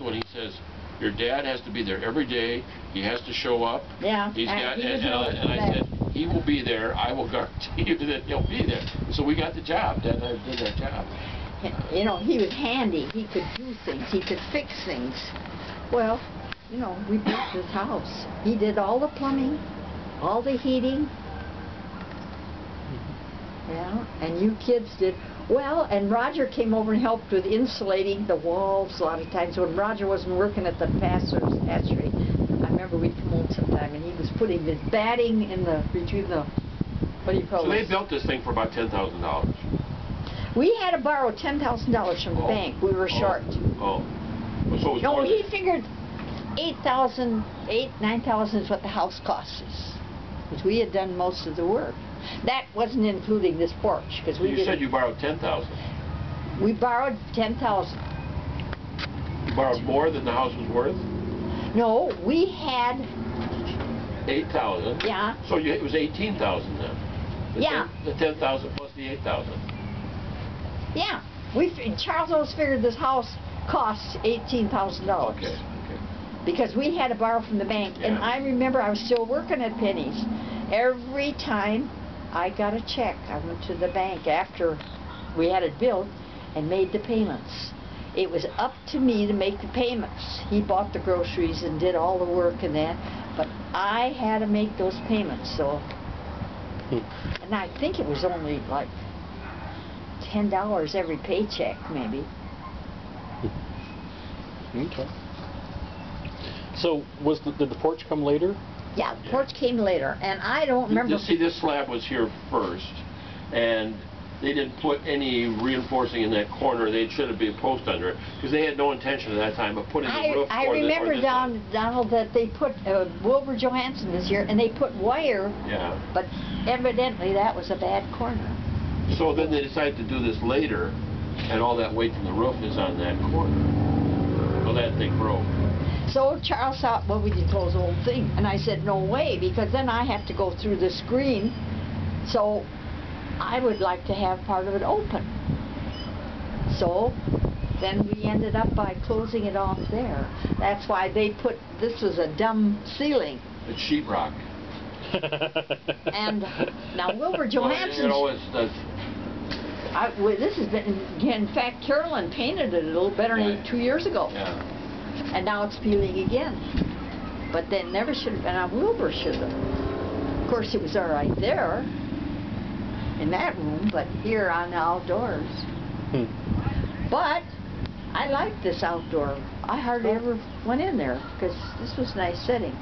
when he says, your dad has to be there every day. He has to show up. Yeah. And I said, he will be there. I will guarantee you that he'll be there. So we got the job. Dad and I did that job. You know, he was handy. He could do things. He could fix things. Well, you know, we built this house. He did all the plumbing, all the heating. Yeah, and you kids did well, and Roger came over and helped with insulating the walls a lot of times. When Roger wasn't working at the pastor's hatchery, I remember we'd come home sometime and he was putting his batting in the, between the, what do you call it? So they built this thing for about $10,000. We had to borrow $10,000 from the bank. We were short. Oh. So it was no, more he figured 8,000, 9,000 is what the house cost us. Because we had done most of the work. That wasn't including this porch, because we. You said you borrowed 10,000. We borrowed 10,000. You borrowed more than the house was worth? No, we had. 8,000. Yeah. So it was 18,000 then. Yeah. The 10,000 plus the 8,000. Yeah. Charles always figured this house cost $18,000. Okay. Because we had to borrow from the bank, and I remember I was still working at Penny's. Every time I got a check, I went to the bank after we had it built and made the payments. It was up to me to make the payments. He bought the groceries and did all the work and that, but I had to make those payments. So, and I think it was only like $10 every paycheck, maybe. Okay. So, did the porch come later? Yeah, the porch came later, and I don't remember. See, this slab was here first, and they didn't put any reinforcing in that corner. They should have been a post under it, because they had no intention at that time of putting the roof. I remember, Donald, that they put Wilbur Johansson this year, and they put wire. Yeah. But evidently that was a bad corner. So then they decided to do this later, and all that weight from the roof is on that corner. So that thing broke. So Charles thought, well, we could close the whole thing. And I said, no way, because then I have to go through the screen. So I would like to have part of it open. So then we ended up by closing it off there. That's why they put, this was a dumb ceiling. It's sheetrock. And now Wilbur Johansson. Well, this has been, in fact, Carolyn painted it a little better than 2 years ago. Yeah. And now it's peeling again. But then never should have been. Wilbur should have. Of course, it was all right there in that room, but here on the outdoors. But I like this outdoor. I hardly ever went in there because this was nice setting.